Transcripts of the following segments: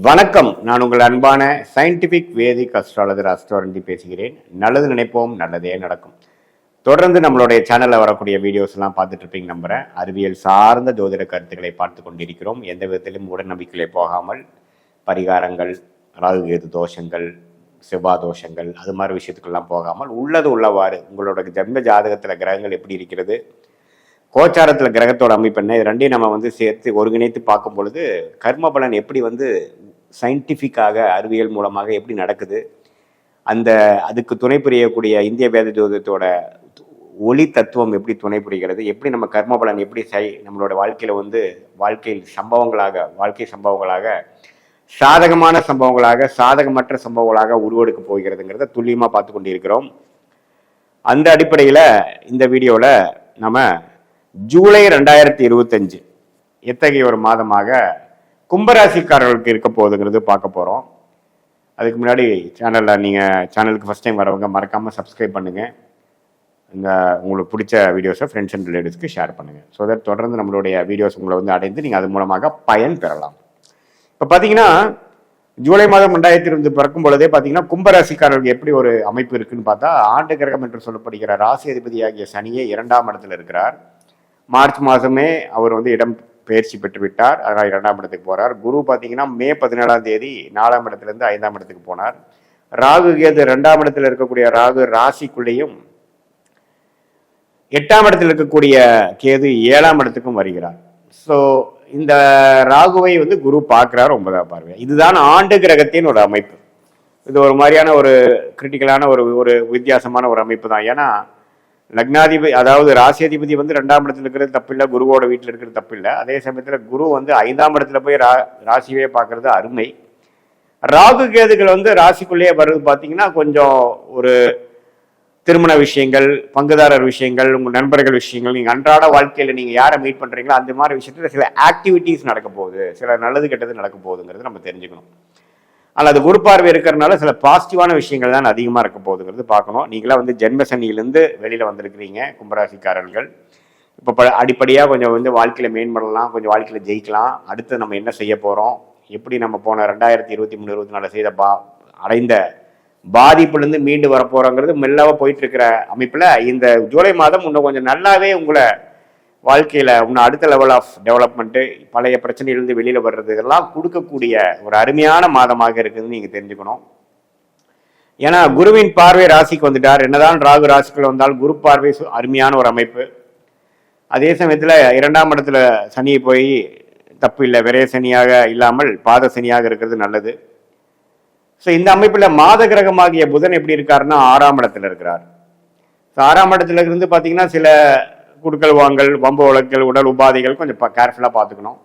வணக்கம். நான் உங்கள் அன்பான சயின்டிபிக் வேதிக் அஸ்ட்ராலஜர் அஸ்ட்ரோரண்டி பேசுகிறேன். நல்லது நினைப்போம், நல்லதே நடக்கும். தொடர்ந்து நம்மளுடைய சேனலில் வரக்கூடிய வீடியோஸ் எல்லாம் பார்த்துட்டு இருப்பீங்க நம்புறேன். அறிவியல் சார்ந்த ஜோதிட கருத்துக்களை பார்த்து கொண்டிருக்கிறோம். எந்த விதத்திலும் உடநம்பிக்கையிலே போகாமல் பரிகாரங்கள், ராகுகேது தோஷங்கள், செவ்வாய் தோஷங்கள், அது மாதிரி விஷயத்துக்கெல்லாம் போகாமல் உள்ளது உள்ளவாறு உங்களோட ஜென்ம ஜாதகத்தில் கிரகங்கள் எப்படி இருக்கிறது, கோச்சாரத்தில் கிரகத்தோட அமைப்பு என்ன, இது ரெண்டையும் நம்ம சேர்த்து ஒருங்கிணைத்து பார்க்கும் பொழுது கர்ம பலன் எப்படி சயின்டிஃபிக்காக அறிவியல் மூலமாக எப்படி நடக்குது, அதுக்கு துணை புரியக்கூடிய இந்திய வேத ஜோதிடத்தோட ஒளி தத்துவம் எப்படி துணை புரிகிறது, எப்படி நம்ம கர்ம பலன் எப்படி நம்மளோட வாழ்க்கையில் வாழ்க்கை சம்பவங்களாக சாதகமான சம்பவங்களாக சாதகமற்ற சம்பவங்களாக உருவெடுக்க போகிறதுங்கிறத துல்லியமாக பார்த்து கொண்டிருக்கிறோம். அந்த அடிப்படையில் இந்த வீடியோவில் நம்ம ஜூலை 2025 எத்தகைய ஒரு மாதமாக கும்பராசிக்காரர்களுக்கு இருக்க போகுதுங்கிறது பார்க்க போகிறோம். அதுக்கு முன்னாடி சேனலுக்கு ஃபஸ்ட் டைம் வரவங்க மறக்காமல் சப்ஸ்கிரைப் பண்ணுங்கள். உங்களுக்கு பிடிச்ச வீடியோஸை ஃப்ரெண்ட்ஸ் அண்ட் ரிலேட்டிவ்ஸ்க்கு ஷேர் பண்ணுங்கள். ஸோ தட் தொடர்ந்து நம்மளுடைய வீடியோஸ் உங்களை அடைந்து நீங்கள் அது மூலமாக பயன் பெறலாம். இப்போ பார்த்தீங்கன்னா ஜூலை மாதம் 2020 பிறக்கும் பொழுதே பார்த்தீங்கன்னா கும்பராசிக்காரர்களுக்கு எப்படி ஒரு அமைப்பு இருக்குன்னு பார்த்தா, ஆண்டு கிரகம் என்று சொல்லப்படுகிற ராசி அதிபதியாகிய சனியே 2ஆம் இடத்துல இருக்கிறார். மார்ச் மாதமே அவர் இடம் பயிற்சி பெற்று விட்டார். அதனால் 2ஆம் இடத்துக்கு போறார். குரு பார்த்தீங்கன்னா மே 17ஆம் தேதி 4ஆம் இடத்துலேருந்து 5ஆம் இடத்துக்கு போனார். ராகு கேது 2ஆம் இடத்துல இருக்கக்கூடிய ராகு ராசிக்குள்ளேயும் 8ஆம் இடத்துல இருக்கக்கூடிய கேது 7ஆம் இடத்துக்கும் வருகிறார். ஸோ இந்த ராகுவை குரு பார்க்கிறார் 9ஆம் பார்வை. இதுதான் ஆண்டு கிரகத்தின் ஒரு அமைப்பு. இது ஒரு மாதிரியான ஒரு கிரிட்டிக்கலான ஒரு வித்தியாசமான ஒரு அமைப்பு தான். ஏன்னா லக்னாதிபதி, அதாவது ராசி அதிபதி 2ஆம் இடத்துல இருக்கிறது தப்பில்லை, குருவோட வீட்டில் இருக்கிறது தப்பில்லை. அதே சமயத்தில் குரு 5ஆம் இடத்துல போய் ராசியே பார்க்கறது அருமை. ராகு கேதுகள் ராசிக்குள்ளேயே வருது பார்த்தீங்கன்னா கொஞ்சம் ஒரு திருமண விஷயங்கள், பங்குதாரர் விஷயங்கள், உங்கள் நண்பர்கள் விஷயங்கள், நீங்கள் அன்றாட வாழ்க்கையில் நீங்கள் யாரை மீட் பண்ணுறீங்களோ அந்த மாதிரி விஷயத்தில் சில ஆக்டிவிட்டீஸ் நடக்க போகுது, சில நல்லது கெட்டது நடக்க போகுதுங்கிறது நம்ம தெரிஞ்சுக்கணும். ஆனால் அது குரு பார்வை இருக்கிறதுனால சில பாசிட்டிவான விஷயங்கள் தான் அதிகமாக இருக்க போகுதுங்கிறது பார்க்கணும். நீங்களாம் ஜென்ம சனியிலேருந்து வெளியில் வந்திருக்கிறீங்க கும்பராசிக்காரர்கள். இப்போ அடிப்படையாக கொஞ்சம் வாழ்க்கையில் மேம்படலாம், கொஞ்சம் வாழ்க்கையில் ஜெயிக்கலாம். அடுத்து நம்ம என்ன செய்ய போகிறோம், எப்படி நம்ம போன 2023-24 செய்த அடைந்த பாதிப்புலேருந்து மீண்டு வரப்போகிறோங்கிறது மெல்லவாக போயிட்டு இருக்கிற அமைப்பில் இந்த ஜூலை மாதம் இன்னும் கொஞ்சம் நல்லாவே உங்களை வாழ்க்கையில் இன்னும் அடுத்த லெவல் ஆஃப் டெவலப்மெண்ட்டு, பழைய பிரச்சனையிலிருந்து வெளியில் வர்றது, இதெல்லாம் கொடுக்கக்கூடிய ஒரு அருமையான மாதமாக இருக்குதுன்னு நீங்கள் தெரிஞ்சுக்கணும். ஏன்னா குருவின் பார்வை ராசிக்கு வந்துட்டார். என்னதான் ராகு ராசிக்குள்ள வந்தால் குரு பார்வை அருமையான ஒரு அமைப்பு. அதே சமயத்தில் 2ஆம் இடத்துல சனியை போய் தப்பு இல்லை, விரைய சனியாக இல்லாமல் பாத சனியாக இருக்கிறது நல்லது. ஸோ இந்த அமைப்பில் மாத கிரகமாகிய புதன் எப்படி இருக்காருன்னா 6ஆம் இடத்துல இருக்கிறார். ஸோ 6ஆம் இடத்துல இருந்து பார்த்தீங்கன்னா சில குடுக்கல் வாங்கல், வம்பு வழக்கல், உடல் உபாதைகள் கொஞ்சம் கேர்ஃபுல்லாக பார்த்துக்கணும்.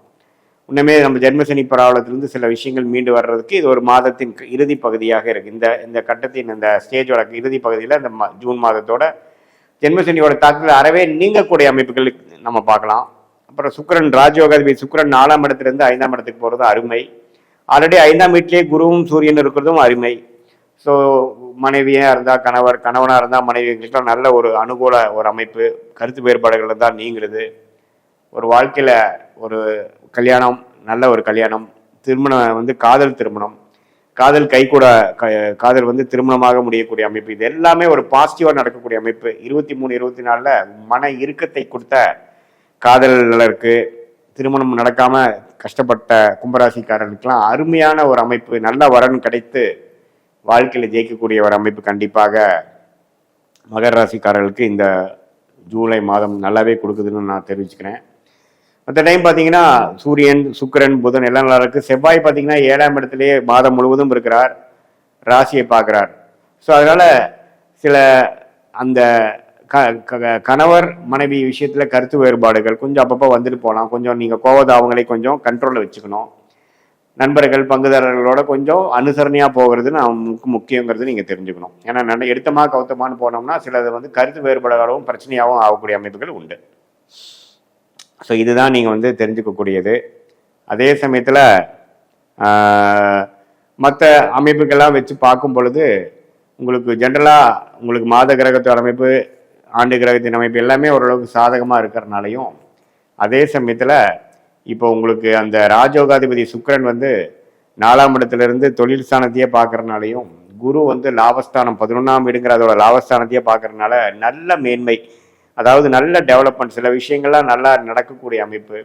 இன்னுமே நம்ம ஜென்மசனி பராவலத்திலிருந்து சில விஷயங்கள் மீண்டு வர்றதுக்கு இது ஒரு மாதத்தின் இறுதி பகுதியாக இருக்குது. இந்த கட்டத்தின் இந்த ஸ்டேஜோட இறுதி பகுதியில் இந்த ஜூன் மாதத்தோட ஜென்மசனியோட தாக்கத்தில் அறவே நீங்கக்கூடிய அமைப்புகள் நம்ம பார்க்கலாம். அப்புறம் சுக்கிரன் ராஜயோகாதிபதி சுக்கிரன் 4ஆம் இடத்துலேருந்து 5ஆம் இடத்துக்கு போகிறது அருமை. ஆல்ரெடி 5ஆம் வீட்டிலேயே குருவும் சூரியன் இருக்கிறதும் அருமை. ஸோ மனைவியாக இருந்தால் கணவனாக இருந்தால் மனைவிகளுக்கெல்லாம் நல்ல ஒரு அனுகூல ஒரு அமைப்பு. கருத்து வேறுபாடுகள் இருந்தால் நீங்கிறது, ஒரு வாழ்க்கையில் ஒரு கல்யாணம், நல்ல ஒரு கல்யாணம், திருமணம் காதல் திருமணம், காதல் காதல் திருமணமாக முடியக்கூடிய அமைப்பு, இது எல்லாமே ஒரு பாசிட்டிவாக நடக்கக்கூடிய அமைப்பு. 23-24 மன இறுக்கத்தை கொடுத்த காதலர்களுக்கு, திருமணம் நடக்காமல் கஷ்டப்பட்ட கும்பராசிக்காரர்களுக்கெல்லாம் அருமையான ஒரு அமைப்பு, நல்ல வரன் கிடைத்து வாழ்க்கையில் ஜெயிக்கக்கூடிய ஒரு அமைப்பு கண்டிப்பாக மகர ராசிக்காரர்களுக்கு இந்த ஜூலை மாதம் நல்லாவே கொடுக்குதுன்னு நான் தெரிவிச்சுக்கிறேன். மற்ற டைம் பார்த்தீங்கன்னா சூரியன், சுக்கிரன், புதன் எல்லாம் நல்லா இருக்குது. செவ்வாய் பார்த்தீங்கன்னா 7ஆம் இடத்துலேயே மாதம் முழுவதும் இருக்கிறார், ராசியை பார்க்குறார். ஸோ அதனால் சில அந்த கணவர் மனைவி விஷயத்தில் கருத்து வேறுபாடுகள் கொஞ்சம் அப்பப்போ வந்துட்டு போகலாம். கொஞ்சம் நீங்கள் கோவதாவங்களை கொஞ்சம் கண்ட்ரோலில் வச்சுக்கணும். நண்பர்கள், பங்குதாரர்களோட கொஞ்சம் அனுசரணையாக போகிறது நமக்கு முக்கியங்கிறது நீங்கள் தெரிஞ்சுக்கணும். ஏன்னா எடுத்தமா கவுத்தமானு போனோம்னா சிலது கருத்து வேறுபாடுகளும் பிரச்சனையாகவும் ஆகக்கூடிய அமைப்புகள் உண்டு. ஸோ இதுதான் நீங்கள் தெரிஞ்சுக்கக்கூடியது. அதே சமயத்தில் மற்ற அமைப்புகள்லாம் வச்சு பார்க்கும் பொழுது உங்களுக்கு ஜென்ரலாக உங்களுக்கு மாத கிரகத்தோட அமைப்பு, ஆண்டு கிரகத்தின் அமைப்பு எல்லாமே ஓரளவுக்கு சாதகமாக இருக்கிறனாலையும், அதே சமயத்தில் இப்போ உங்களுக்கு அந்த ராஜயோகாதிபதி சுக்கிரன் 4ஆம் இடத்திலிருந்து தொழில் ஸ்தானத்தையே பார்க்கறனாலையும் குரு வந்து லாபஸ்தானம் 11ஆம் வீடுங்கிற அதோட லாபஸ்தானத்தையே பார்க்கறதுனால நல்ல மேன்மை, அதாவது நல்ல டெவலப்மெண்ட், சில விஷயங்கள்லாம் நல்லா நடக்கக்கூடிய அமைப்பு.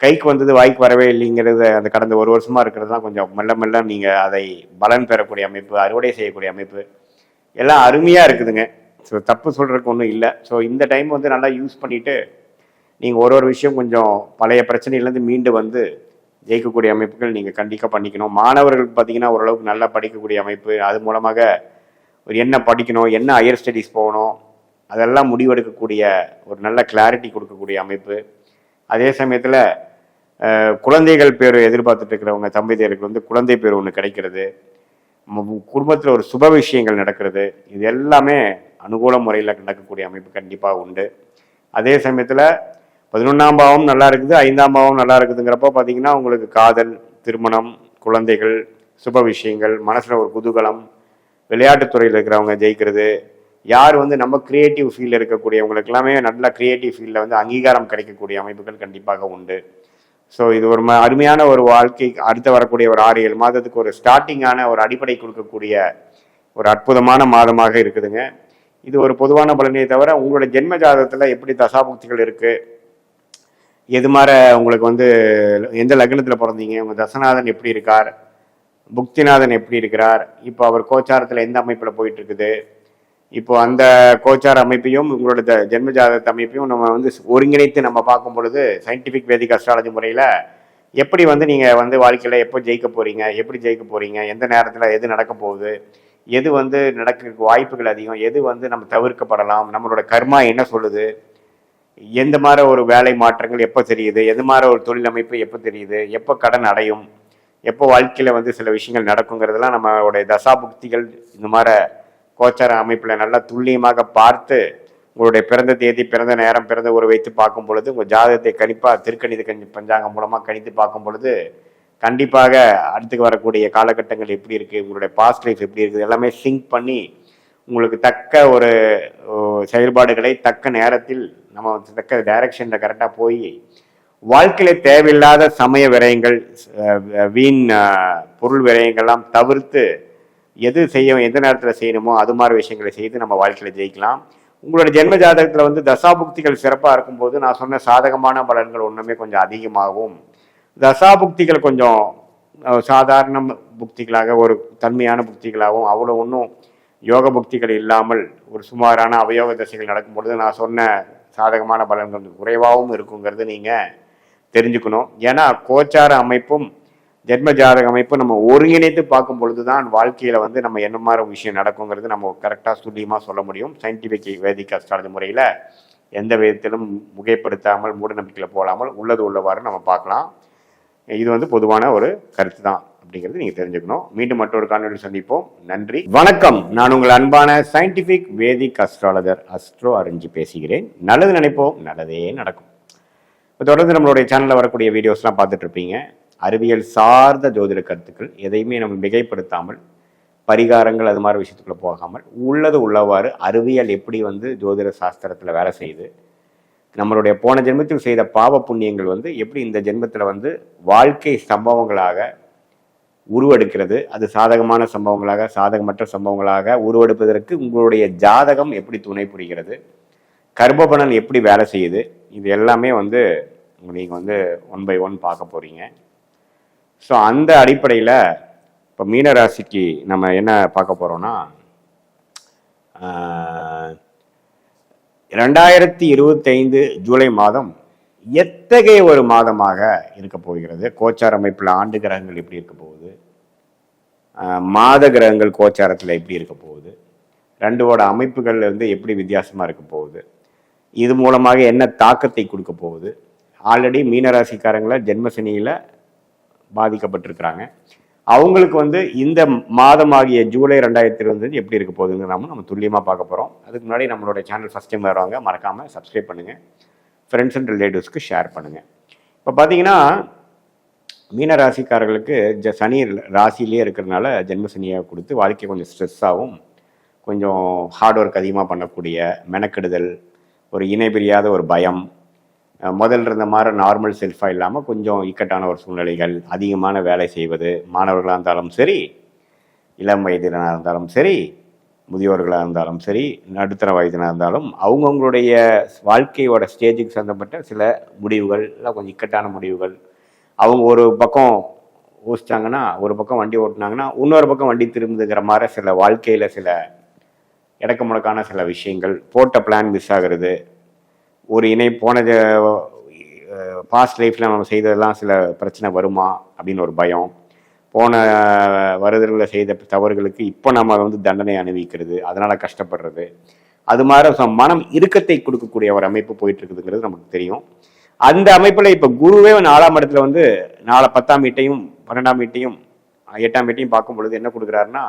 கைக்கு வந்தது வாய்க்கு வரவே இல்லைங்கிறது அந்த கடந்த ஒரு வருஷமா இருக்கிறது தான் கொஞ்சம் மெல்ல மெல்ல நீங்கள் அதை பலன் பெறக்கூடிய அமைப்பு, அறுவடை செய்யக்கூடிய அமைப்பு எல்லாம் அருமையாக இருக்குதுங்க. ஸோ தப்பு சொல்கிறதுக்கு ஒன்றும் இல்லை. ஸோ இந்த டைம் வந்து நல்லா யூஸ் பண்ணிவிட்டு நீங்கள் ஒரு விஷயம் கொஞ்சம் பழைய பிரச்சனையிலேருந்து மீண்டு வந்து ஜெயிக்கக்கூடிய அமைப்புகள் நீங்கள் கண்டிப்பாக பண்ணிக்கணும். மாணவர்களுக்கு பார்த்தீங்கன்னா ஓரளவுக்கு நல்லா படிக்கக்கூடிய அமைப்பு, அது மூலமாக ஒரு என்ன படிக்கணும், என்ன ஹையர் ஸ்டடீஸ் போகணும், அதெல்லாம் முடிவெடுக்கக்கூடிய ஒரு நல்ல கிளாரிட்டி கொடுக்கக்கூடிய அமைப்பு. அதே சமயத்தில் குழந்தைகள் பேர் எதிர்பார்த்துட்டு இருக்கிறவங்க தம்பதியருக்கு வந்து குழந்தை பேர் ஒன்று கிடைக்கிறது, குடும்பத்தில் ஒரு சுப விஷயங்கள் நடக்கிறது, இது எல்லாமே அனுகூல முறையில் நடக்கக்கூடிய அமைப்பு கண்டிப்பாக உண்டு. அதே சமயத்தில் 11ஆம் பாவம் நல்லா இருக்குது, 5ஆம் பாவம் நல்லா இருக்குதுங்கிறப்போ பார்த்தீங்கன்னா உங்களுக்கு காதல், திருமணம், குழந்தைகள், சுப விஷயங்கள், மனசில் ஒரு குதூகலம், விளையாட்டுத்துறையில் இருக்கிறவங்க ஜெயிக்கிறது, யார் வந்து நம்ம கிரியேட்டிவ் ஃபீல்டில் இருக்கக்கூடியவங்களுக்கு எல்லாமே நல்ல கிரியேட்டிவ் ஃபீல்டில் வந்து அங்கீகாரம் கிடைக்கக்கூடிய அமைப்புகள் கண்டிப்பாக உண்டு. ஸோ இது ஒரு அருமையான ஒரு வாழ்க்கை. அடுத்து வரக்கூடிய ஒரு 6-7 மாதத்துக்கு ஒரு ஸ்டார்டிங்கான ஒரு அடிப்படை கொடுக்கக்கூடிய ஒரு அற்புதமான மாதமாக இருக்குதுங்க. இது ஒரு பொதுவான பலனையை தவிர உங்களோட ஜென்ம ஜாதகத்தில் எப்படி தசாபுக்திகள் இருக்குது, எது மாதிரி உங்களுக்கு வந்து எந்த லக்னத்தில் பிறந்தீங்க, உங்கள் தசநாதன் எப்படி இருக்கார், புக்திநாதன் எப்படி இருக்கிறார், இப்போ அவர் கோச்சாரத்தில் எந்த அமைப்பில் போயிட்டு இருக்குது, இப்போ அந்த கோச்சார அமைப்பையும் உங்களோட ஜென்ம ஜாதகத்தை அமைப்பையும் நம்ம வந்து ஒருங்கிணைத்து நம்ம பார்க்கும் பொழுது சயின்டிஃபிக் வேதிக் அஸ்ட்ராலஜி முறையில் எப்படி வந்து நீங்கள் வந்து வாழ்க்கையில் எப்போ ஜெயிக்க போகிறீங்க, எப்படி ஜெயிக்க போகிறீங்க, எந்த நேரத்தில் எது நடக்க போகுது, எது வந்து நடக்கிறதுக்கு வாய்ப்புகள் அதிகம், எது வந்து நம்ம தவிர்க்கப்படலாம், நம்மளோட கர்மா என்ன சொல்லுது, எந்த மாதிரி ஒரு வேலை மாற்றங்கள் எப்போ தெரியுது, எது மாதிரி ஒரு தொழில் அமைப்பு எப்போ தெரியுது, எப்போ கடன் அடையும், எப்போ வாழ்க்கையில் வந்து சில விஷயங்கள் நடக்குங்கிறதுலாம் நம்மளுடைய தசாபுக்திகள் இந்த மாதிரி கோச்சார அமைப்பில் நல்லா துல்லியமாக பார்த்து உங்களுடைய பிறந்த தேதி, பிறந்த நேரம், பிறந்த ஒரு வைத்து பார்க்கும் பொழுது உங்கள் ஜாதகத்தை கணிப்பாக திருக்கணித பஞ்சாங்கம் மூலமாக கணித்து பார்க்கும் பொழுது கண்டிப்பாக அடுத்துக்கு வரக்கூடிய காலகட்டங்கள் எப்படி இருக்குது, உங்களுடைய பாஸ்ட் லைஃப் எப்படி இருக்குது, எல்லாமே சிங்க் பண்ணி உங்களுக்கு தக்க ஒரு செயல்பாடுகளை தக்க நேரத்தில் நம்ம தக்க டைரக்ஷனில் கரெக்டாக போய் வாழ்க்கையில தேவையில்லாத சமய விரயங்கள், வீண் பொருள் விரயங்கள்லாம் தவிர்த்து எது செய்ய எந்த நேரத்தில் செய்யணுமோ அது மாதிரி விஷயங்களை செய்து நம்ம வாழ்க்கையில் ஜெயிக்கலாம். உங்களோட ஜென்ம ஜாதகத்தில் வந்து தசாபுக்திகள் சிறப்பாக இருக்கும்போது நான் சொன்ன சாதகமான பலன்கள் ஒன்றுமே கொஞ்சம் அதிகமாகவும், தசாபுக்திகள் கொஞ்சம் சாதாரண புக்திகளாக ஒரு தன்மையான புக்திகளாகவும் அவ்வளோ ஒன்றும் யோக புக்திகள் இல்லாமல் ஒரு சுமாரான அவயோக தசைகள் நடக்கும்பொழுது நான் சொன்ன சாதகமான பலன்கள் குறைவாகவும் இருக்குங்கிறது நீங்கள் தெரிஞ்சுக்கணும். ஏன்னா கோச்சார அமைப்பும் ஜென்ம ஜாதக அமைப்பு நம்ம ஒருங்கிணைத்து பார்க்கும் பொழுது தான் வாழ்க்கையில் வந்து நம்ம என்ன மாதிரி விஷயம் நடக்குங்கிறது நம்ம கரெக்டாக துல்லியமாக சொல்ல முடியும். சயின்டிஃபிக் வேதிக் அஸ்ட்ராலஜி முறையில் எந்த விதத்திலும் முகைப்படுத்தாமல் மூட நம்பிக்கையில் போகாமல் உள்ளது உள்ளவாறு நம்ம பார்க்கலாம். இது வந்து பொதுவான ஒரு கருத்து தான் அப்படிங்கிறது நீங்கள் தெரிஞ்சுக்கணும். மீண்டும் மற்றொரு காணொலியில் சந்திப்போம். நன்றி, வணக்கம். நான் உங்கள் அன்பான சயின்டிஃபிக் வேதிக் அஸ்ட்ராலஜர் அஸ்ட்ரோ அருஞ்சி பேசுகிறேன். நல்லது நினைப்போம், நல்லதே நடக்கும். இப்போ தொடர்ந்து நம்மளுடைய சேனலில் வரக்கூடிய வீடியோஸ்லாம் பார்த்துட்டு இருப்பீங்க. அறிவியல் சார்ந்த ஜோதிட கருத்துக்கள் எதையுமே நம்ம மிகைப்படுத்தாமல், பரிகாரங்கள் அது மாதிரி விஷயத்துக்குள்ள போகாமல் உள்ளது உள்ளவாறு அறிவியல் எப்படி வந்து ஜோதிட சாஸ்திரத்தில் வேலை செய்யுது, நம்மளுடைய போன ஜென்மத்தில் செய்த பாவ புண்ணியங்கள் வந்து எப்படி இந்த ஜென்மத்தில் வந்து வாழ்க்கை சம்பவங்களாக உருவெடுக்கிறது, அது சாதகமான சம்பவங்களாக சாதகமற்ற சம்பவங்களாக உருவெடுப்பதற்கு உங்களுடைய ஜாதகம் எப்படி துணை புரிகிறது, கர்ப்பபலன் எப்படி வேலை செய்யுது, இது எல்லாமே வந்து நீங்கள் வந்து 1 by 1 பார்க்க போகிறீங்க. ஸோ அந்த அடிப்படையில் இப்போ மீனராசிக்கு நம்ம என்ன பார்க்க போகிறோம்னா 2025 ஜூலை மாதம் எத்தகைய ஒரு மாதமாக இருக்க போகிறது, கோச்சார அமைப்பில் ஆண்டு கிரகங்கள் எப்படி இருக்க போகுது, மாத கிரகங்கள் கோச்சாரத்தில் எப்படி இருக்க போகுது, ரெண்டோட அமைப்புகள் வந்து எப்படி வித்தியாசமாக இருக்க போகுது, இது மூலமாக என்ன தாக்கத்தை கொடுக்க போகுது. ஆல்ரெடி மீனராசிக்காரங்களை ஜென்மசனியில் பாதிக்கப்பட்டிருக்கிறாங்க, அவங்களுக்கு வந்து இந்த மாதமாகிய ஜூலை 2025 எப்படி இருக்க போகுதுன்னு நம்ம துல்லியமாக பார்க்க போகிறோம். அதுக்கு முன்னாடி நம்மளோட சேனல் ஃபஸ்ட் டைம் வருவாங்க, மறக்காமல் சப்ஸ்கிரைப் பண்ணுங்கள், ஃப்ரெண்ட்ஸ் அண்ட் ரிலேட்டிவ்ஸ்க்கு ஷேர் பண்ணுங்கள். இப்போ பார்த்தீங்கன்னா மீனராசிக்காரர்களுக்கு சனி ராசியிலே இருக்கிறதுனால ஜென்மசனியை கொடுத்து வாழ்க்கை கொஞ்சம் ஸ்ட்ரெஸ்ஸாகவும், கொஞ்சம் ஹார்ட் ஒர்க் அதிகமாக பண்ணக்கூடிய மெனக்கெடுதல், ஒரு இணை பிரியாத ஒரு பயம், முதல்ல இருந்த மாதிரி நார்மல் செல்ஃபாக இல்லாமல் கொஞ்சம் இக்கட்டான ஒரு சூழ்நிலைகள், அதிகமான வேலை செய்வது, மாணவர்களாக இருந்தாலும் சரி, இளம் வயதினராக இருந்தாலும் சரி, முதியோர்களாக இருந்தாலும் சரி, நடுத்தர வயதினாக இருந்தாலும் அவங்கவுங்களுடைய வாழ்க்கையோட ஸ்டேஜுக்கு சம்மந்தப்பட்ட சில முடிவுகள், இல்லை கொஞ்சம் இக்கட்டான முடிவுகள், அவங்க ஒரு பக்கம் யோசிச்சாங்கன்னா, ஒரு பக்கம் வண்டி ஓட்டினாங்கன்னா இன்னொரு பக்கம் வண்டி திரும்புதுங்கிற மாதிரி சில வாழ்க்கையில் சில இடக்க முடக்கான சில விஷயங்கள், போட்ட பிளான் மிஸ் ஆகிறது, ஒரு இணை போன பாஸ்ட் லைஃப்பில் நம்ம செய்ததெல்லாம் சில பிரச்சனை வருமா அப்படின்னு ஒரு பயம், போன வருடங்களில் செய்த தவறுகளுக்கு இப்போ நம்ம வந்து தண்டனை அனுபவிக்கிறது, அதனால் கஷ்டப்படுறது, அது மாதிரி மனம் இறுக்கத்தை கொடுக்கக்கூடிய ஒரு அமைப்பு போயிட்டு இருக்குதுங்கிறது நமக்கு தெரியும். அந்த அமைப்பில் இப்போ குருவே 4ஆம் இடத்துல வந்து 10ஆம் வீட்டையும் 12ஆம் வீட்டையும் 8ஆம் வீட்டையும் பார்க்கும் பொழுது என்ன கொடுக்குறாருன்னா,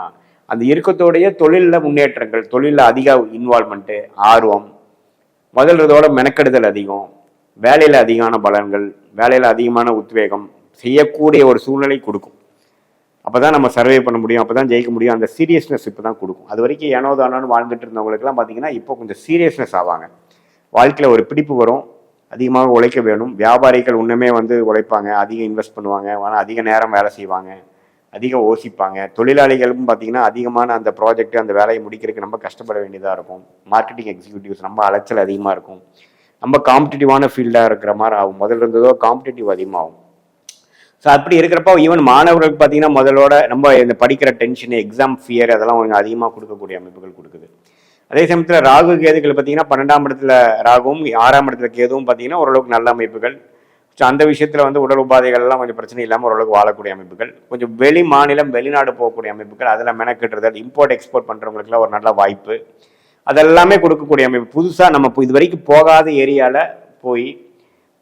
அந்த இறுக்கத்தோடைய தொழிலில் முன்னேற்றங்கள், தொழிலில் அதிக இன்வால்மெண்ட்டு, ஆர்வம், முதல்றதோட மெனக்கெடுதல் அதிகம், வேலையில் அதிகமான பலன்கள், வேலையில் அதிகமான உத்வேகம் செய்யக்கூடிய ஒரு சூழ்நிலை கொடுக்கும். அப்போ தான் நம்ம சர்வே பண்ண முடியும், அப்போ தான் ஜெயிக்க முடியும். அந்த சீரியஸ்னஸ் இப்போ தான் கொடுக்கும். அது வரைக்கும் ஏனோதானு வாழ்ந்துட்டு இருந்தவங்களுக்குலாம் பார்த்தீங்கன்னா இப்போ கொஞ்சம் சீரியஸ்னஸ் ஆவாங்க. வாழ்க்கையில் ஒரு பிடிப்பு வரும், அதிகமாக உழைக்க வேணும். வியாபாரிகள் இன்னுமே வந்து உழைப்பாங்க, அதிகம் இன்வெஸ்ட் பண்ணுவாங்க, ஆனால் அதிக நேரம் வேலை செய்வாங்க, அதிகம் யோசிப்பாங்க. தொழிலாளிகளும் பார்த்தீங்கன்னா அதிகமான அந்த ப்ராஜெக்ட், அந்த வேலையை முடிக்கிறதுக்கு நம்ம கஷ்டப்பட வேண்டியதாக இருக்கும். மார்க்கெட்டிங் எக்ஸிக்யூட்டிவ்ஸ் ரொம்ப அலைச்சல் அதிகமாக இருக்கும். நம்ம காம்படிட்டிவான ஃபீல்டாக இருக்கிற மாதிரி ஆகும். முதல்ல இருந்ததோ காம்படிட்டிவ் அதிகமாகும். ஸோ அப்படி இருக்கிறப்போ ஈவன் மாணவர்களுக்கு பார்த்தீங்கன்னா முதலோட நம்ம இந்த படிக்கிற டென்ஷன், எக்ஸாம் ஃபியர் அதெல்லாம் கொஞ்சம் அதிகமாக கொடுக்கக்கூடிய அமைப்புகள் கொடுக்குது. அதே சமயத்தில் ராகு கேதுகள் பார்த்தீங்கன்னா 12ஆம் இடத்துல ராகுவும் 6ஆம் இடத்துல கேதுவும் பார்த்தீங்கன்னா ஓரளவுக்கு நல்ல அமைப்புகள். ஸோ அந்த விஷயத்தில் வந்து உடல் உபாதைகள்லாம் கொஞ்சம் பிரச்சனை இல்லாமல் ஓரளவுக்கு வாழக்கூடிய அமைப்புகள், கொஞ்சம் வெளி மாநிலம் வெளிநாடு போகக்கூடிய அமைப்புகள், அதெல்லாம் மெனக்கிட்டுறது, இம்போர்ட் எக்ஸ்போர்ட் பண்ணுறவங்களுக்குலாம் ஒரு நல்ல வாய்ப்பு, அதெல்லாமே கொடுக்கக்கூடிய அமைப்பு. புதுசாக நம்ம இது வரைக்கும் போகாத ஏரியாவில் போய்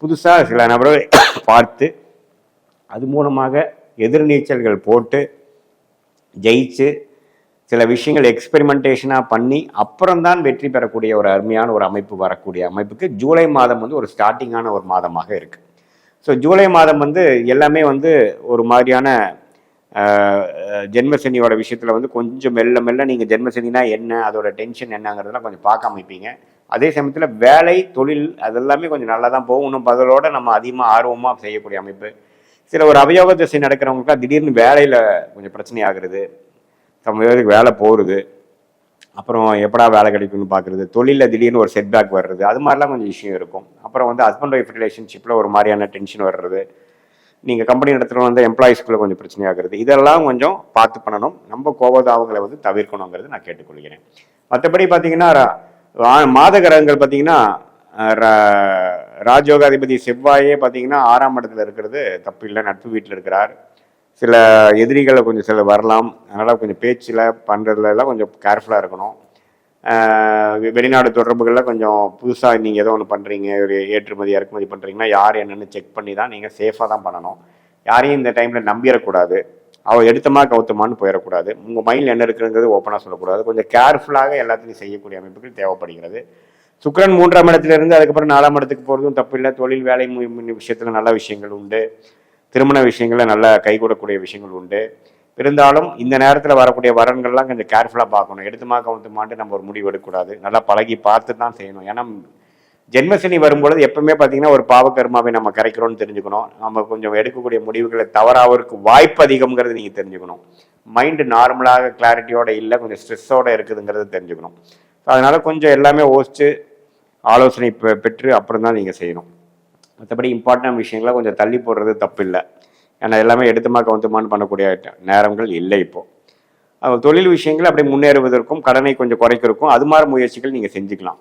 புதுசாக சில நபர்களை பார்த்து அது மூலமாக எதிர்நீச்சல்கள் போட்டு ஜெயிச்சு சில விஷயங்கள் எக்ஸ்பெரிமெண்டேஷனாக பண்ணி அப்புறம்தான் வெற்றி பெறக்கூடிய ஒரு அருமையான ஒரு அமைப்பு வரக்கூடிய அமைப்புக்கு ஜூலை மாதம் வந்து ஒரு ஸ்டார்டிங்கான ஒரு மாதமாக இருக்குது. ஸோ ஜூலை மாதம் வந்து எல்லாமே வந்து ஒரு மாதிரியான ஜென்மசனியோட விஷயத்தில் வந்து கொஞ்சம் மெல்ல மெல்ல நீங்கள் ஜென்மசனினா என்ன, அதோட டென்ஷன் என்னங்கிறதெல்லாம் கொஞ்சம் பார்க்க அமைப்பீங்க. அதே சமயத்தில் வேலை தொழில் அதெல்லாமே கொஞ்சம் நல்லா தான் போகும். இன்னும் பதிலோட நம்ம அதிகமாக ஆர்வமாக செய்யக்கூடிய அமைப்பு. சில ஒரு அவயோக திசை நடக்கிறவங்களுக்குலாம் திடீர்னு வேலையில் கொஞ்சம் பிரச்சனை ஆகுறது, சமயத்துக்கு வேலை போகிறது, அப்புறம் எப்படா வேலை கிடைக்கும்னு பார்க்குறது, தொழிலில் திடீர்னு ஒரு செட்பேக் வர்றது, அது மாதிரிலாம் கொஞ்சம் விஷயம் இருக்கும். அப்புறம் வந்து ஹஸ்பண்ட் ஒய்ஃப் ரிலேஷன்ஷிப்பில் ஒரு மாதிரியான டென்ஷன் வர்றது, நீங்கள் கம்பெனி நடத்துகிற வந்து எம்ப்ளாயிஸ்குள்ளே கொஞ்சம் பிரச்சனையாகிறது, இதெல்லாம் கொஞ்சம் பார்த்து பண்ணணும். நம்ம கோபதாபங்களை வந்து தவிர்க்கணுங்கிறது நான் கேட்டுக்கொள்கிறேன். மற்றபடி பார்த்தீங்கன்னா மாத கிரகங்கள் பார்த்தீங்கன்னா ராஜயோகாதிபதி செவ்வாயே பார்த்தீங்கன்னா 6ஆம் இடத்துல இருக்கிறது தப்பு இல்லை, நட்பு வீட்டில் இருக்கிறார். சில எதிரிகளை கொஞ்சம் சில வரலாம், அதனால் கொஞ்சம் பேச்சில் பண்ணுறதுலாம் கொஞ்சம் கேர்ஃபுல்லாக இருக்கணும். வெளிநாடு தொடர்புகளில் கொஞ்சம் புதுசாக நீங்கள் ஏதோ ஒன்று பண்ணுறீங்க, ஒரு ஏற்றுமதி இறக்குமதி பண்ணுறீங்கன்னா யார் என்னென்னு செக் பண்ணி தான் நீங்கள் சேஃபாக தான் பண்ணணும். யாரையும் இந்த டைமில் நம்பிடக்கூடாது, அவள் எடுத்தமா கவுத்தமானு போயிடக்கூடாது. உங்கள் மைண்டில் என்ன இருக்குங்கிறது ஓப்பனாக சொல்லக்கூடாது. கொஞ்சம் கேர்ஃபுல்லாக எல்லாத்தையும் செய்யக்கூடிய அமைப்புகள் தேவைப்படுகிறது. சுக்கிரன் 3ஆம் இடத்துல இருந்து அதுக்கப்புறம் 4ஆம் இடத்துக்கு போகிறதும் தப்பு இல்லை. தொழில் வேலை விஷயத்தில் நல்ல விஷயங்கள் உண்டு, திருமண விஷயங்களில் நல்லா கைகூடக்கூடிய விஷயங்கள் உண்டு. இருந்தாலும் இந்த நேரத்தில் வரக்கூடிய வரன்கள்லாம் கொஞ்சம் கேர்ஃபுல்லாக பார்க்கணும். எடுத்துமா கவுத்துமான்ட்டு நம்ம ஒரு முடிவு எடுக்கக்கூடாது, நல்லா பழகி பார்த்து தான் செய்யணும். ஏன்னா ஜென்மசனி வரும்பொழுது எப்பவுமே பார்த்தீங்கன்னா ஒரு பாவகர்மாவை நம்ம கரைக்கிறோன்னு தெரிஞ்சுக்கணும். நம்ம கொஞ்சம் எடுக்கக்கூடிய முடிவுகளை தவறாவதற்கு வாய்ப்பு அதிகம்ங்கிறது நீங்கள் தெரிஞ்சுக்கணும். மைண்டு நார்மலாக கிளாரிட்டியோட இல்லை, கொஞ்சம் ஸ்ட்ரெஸ்ஸோடு இருக்குதுங்கிறது தெரிஞ்சுக்கணும். அதனால் கொஞ்சம் எல்லாமே யோசித்து ஆலோசனை பெற்று அப்புறம் தான் நீங்கள் செய்யணும். மற்றபடி இம்பார்ட்டன்ட் விஷயங்களை கொஞ்சம் தள்ளி போடுறது தப்பு இல்லை. ஏன்னா எல்லாமே எடுத்துமா கவுத்துமான்னு பண்ணக்கூடிய நேரங்கள் இல்லை இப்போது. தொழில் விஷயங்கள் அப்படியே முன்னேறுவதற்கும் கடனை கொஞ்சம் குறைக்கிறதுக்கும் அது மாதிரி முயற்சிகள் நீங்கள் செஞ்சுக்கலாம்.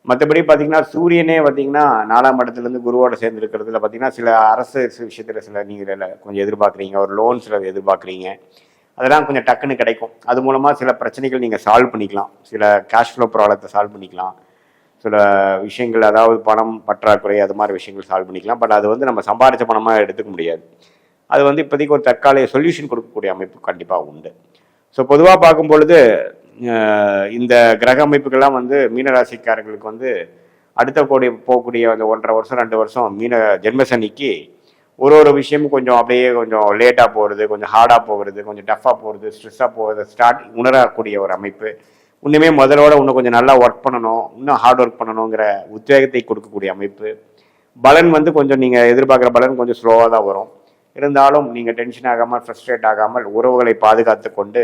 மற்றபடி பார்த்தீங்கன்னா சூரியனே பார்த்தீங்கன்னா 4ஆம் இடத்துலேருந்து குருவோட சேர்ந்து இருக்கிறதுல பார்த்தீங்கன்னா சில அரசு விஷயத்தில் சில நீங்கள் கொஞ்சம் எதிர்பார்க்குறீங்க, ஒரு லோன் சில எதிர்பார்க்குறீங்க, அதெல்லாம் கொஞ்சம் டக்குன்னு கிடைக்கும். அது மூலமாக சில பிரச்சனைகள் நீங்கள் சால்வ் பண்ணிக்கலாம், சில கேஷ் ஃப்ளோ ப்ராப்ளத்தை சால்வ் பண்ணிக்கலாம், சில விஷயங்கள் அதாவது பணம் பற்றாக்குறை அது மாதிரி விஷயங்கள் சால்வ் பண்ணிக்கலாம். பட் அது வந்து நம்ம சம்பாதிச்ச பணமாக எடுத்துக்க முடியாது. அது வந்து இப்போதைக்கு ஒரு தற்காலிக சொல்யூஷன் கொடுக்கக்கூடிய அமைப்பு கண்டிப்பாக உண்டு. ஸோ பொதுவாக பார்க்கும் பொழுது இந்த கிரக அமைப்புகள்லாம் வந்து மீனராசிக்காரர்களுக்கு வந்து அடுத்த போகக்கூடிய அந்த 1.5 வருஷம் 2 வருஷம் ஜென்மசனிக்கு ஒரு விஷயமும் கொஞ்சம் அப்படியே கொஞ்சம் லேட்டாக போகிறது, கொஞ்சம் ஹார்டாக போகிறது, கொஞ்சம் டஃப்பாக போகிறது, ஸ்ட்ரெஸ்ஸாக போகிறது உணரக்கூடிய ஒரு அமைப்பு. இன்னுமே முதலோட இன்னும் கொஞ்சம் நல்லா ஒர்க் பண்ணணும், இன்னும் ஹார்ட் ஒர்க் பண்ணணுங்கிற உத்வேகத்தை கொடுக்கக்கூடிய அமைப்பு. பலன் வந்து கொஞ்சம் நீங்கள் எதிர்பார்க்குற பலன் கொஞ்சம் ஸ்லோவாக தான் வரும். இருந்தாலும் நீங்கள் டென்ஷன் ஆகாமல், ஃப்ரஸ்ட்ரேட் ஆகாமல், உறவுகளை பாதுகாத்து கொண்டு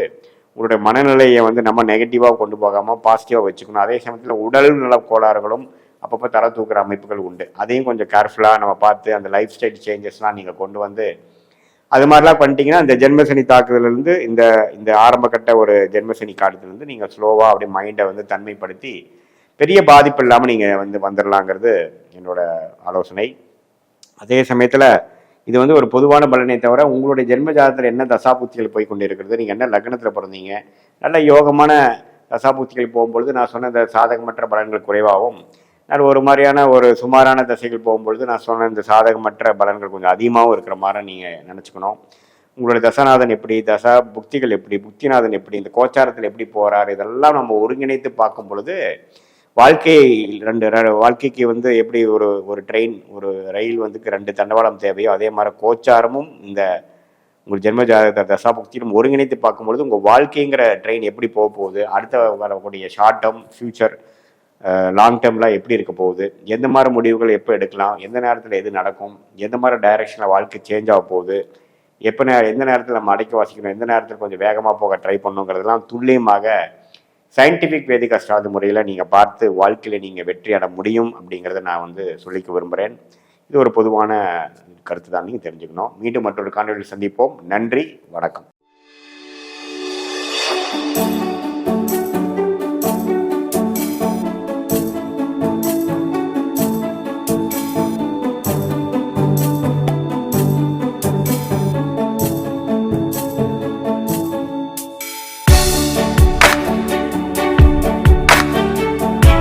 உங்களுடைய மனநிலையை வந்து நம்ம நெகட்டிவாக கொண்டு போகாமல் பாசிட்டிவாக வச்சுக்கணும். அதே சமயத்தில் உடல் நல கோளாறுகளும் அப்பப்போ தலை தூக்குற அமைப்புகள் உண்டு. அதையும் கொஞ்சம் கேர்ஃபுல்லாக நம்ம பார்த்து அந்த லைஃப் ஸ்டைல் சேஞ்சஸ்லாம் நீங்கள் கொண்டு வந்து அது மாதிரிலாம் பண்ணிட்டீங்கன்னா இந்த ஜென்மசனி தாக்குதலேருந்து இந்த இந்த ஆரம்பக்கட்ட ஒரு ஜென்மசனி காலத்துலேருந்து நீங்கள் ஸ்லோவாக அப்படியே மைண்டை வந்து தன்மைப்படுத்தி பெரிய பாதிப்பு இல்லாமல் நீங்கள் வந்து வந்துடலாங்கிறது என்னோட ஆலோசனை. அதே சமயத்தில் இது வந்து ஒரு பொதுவான பலனை தவிர உங்களுடைய ஜென்ம ஜாதகத்தில் என்ன தசாபுத்திகள் போய் கொண்டு இருக்கிறது, நீங்கள் என்ன லக்னத்தில் பிறந்தீங்க, நல்ல யோகமான தசாபுத்திகள் போகும்பொழுது நான் சொன்ன இந்த சாதகமற்ற பலன்கள் குறைவாகவும், நான் ஒரு மாதிரியான ஒரு சுமாரான தசைகள் போகும்பொழுது நான் சொன்ன இந்த சாதகமற்ற பலன்கள் கொஞ்சம் அதிகமாகவும் இருக்கிற மாதிரி நீங்கள் நினச்சிக்கணும். உங்களுடைய தசநாதன் எப்படி, தசா புக்திகள் எப்படி, புக்திநாதன் எப்படி, இந்த கோச்சாரத்தில் எப்படி போகிறார், இதெல்லாம் நம்ம ஒருங்கிணைத்து பார்க்கும் பொழுது வாழ்க்கை வாழ்க்கைக்கு வந்து எப்படி ஒரு ஒரு ட்ரெயின் ஒரு ரயில் வந்து 2 தண்டவாளம் தேவையோ அதே மாதிரி கோச்சாரமும் இந்த உங்கள் ஜென்ம ஜாதக தசாபுக்தியும் ஒருங்கிணைத்து பார்க்கும்பொழுது உங்கள் வாழ்க்கைங்கிற ட்ரெயின் எப்படி போக போகுது, அடுத்த வரக்கூடிய ஷார்ட் டேர்ம் ஃபியூச்சர் லாங் டேர்ம்லாம் எப்படி இருக்க போகுது, எந்த மாதிரி முடிவுகள் எப்போ எடுக்கலாம், எந்த நேரத்தில் எது நடக்கும், எந்த மாதிரி டைரக்ஷனில் வாழ்க்கை சேஞ்ச் ஆக போகுது, எந்த நேரத்தில் நம்ம அடைக்க வாசிக்கணும், எந்த நேரத்தில் கொஞ்சம் வேகமாக போக ட்ரை பண்ணுங்கிறதெல்லாம் துல்லியமாக சயின்டிஃபிக் வேதிக் அஸ்ட்ராலஜி முறையில் நீங்கள் பார்த்து வாழ்க்கையில் நீங்கள் வெற்றி அட முடியும் அப்படிங்கிறத நான் வந்து சொல்லிக்க விரும்புகிறேன். இது ஒரு பொதுவான கருத்து தான், நீங்கள் தெரிஞ்சுக்கணும். மீண்டும் மற்றொரு காணொலியில் சந்திப்போம். நன்றி, வணக்கம்.